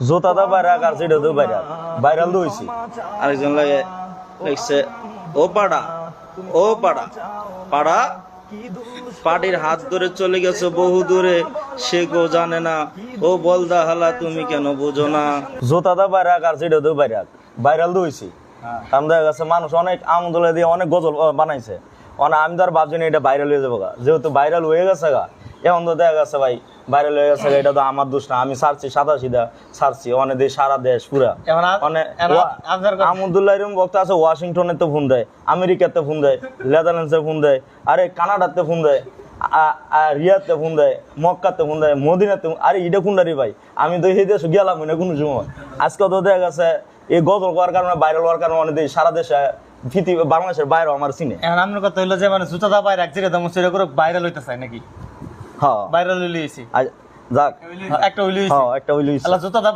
জোতা দা বাইরাক আর সেটা তো বাইরাক ভাইরাল হইছে। আরেকজন লাগে লিখছে ও পাড়া ও পাড়া পাড়া পাটির হাত ধরে চলে গেছে বহু দূরে, সে গো জানে না, ও বলদা হালা তুমি কেন বুঝো না। জোতা দা বাইরাক আর সেটা তো বাইরাক ভাইরাল হইছে। কারণ দেখা গেছে মানুষ অনেক আমদলে দিয়ে অনেক গজল বানাইছে, আমি তো আর ভাবছি না এটা ভাইরাল হয়ে যাবো গা, যেহেতু ভাইরাল হয়ে গেছে গা এখন তো দেখা গেছে ভাই ভাইরাল হয়ে গেছে, এটা তো আমার দোষ না। আমি ছাড়ছি সাদা সিধা ছাড়ছি অনেক দেশ সারা দেশ পুরা আহমদুল্লাহ এরকম বক্তা আছে ওয়াশিংটনের তো ফোন দেয়, আমেরিকাতে ফোন দেয়, নেদারল্যান্ডসে ফোন দেয়, আরে কানাডাতে ফোন দেয়, রিয়াদতে ফোন দেয়, মক্কাতে ফোন দেয়, মদিনাতে। আরে এটা কোনটারি ভাই, আমি তো এই দেশে গেলাম না কোনো সময়। আজকে তো দেখা গেছে এই গজল করার কারণে ভাইরাল হওয়ার কারণে অনেক দেশ সারা দেশে পৃথিবী বাংলাদেশের বাইরেও আমার চিনে। এখন আপনার কথা হইলো যে মানে জুতা দা বাইরে এক জায়গায় সেটা করে ভাইরাল হইতে চাই নাকি? হ্যাঁ ভাইরাল হইলে যাক একটা হইলে একটা হইলো আল্লাহ জুতা দা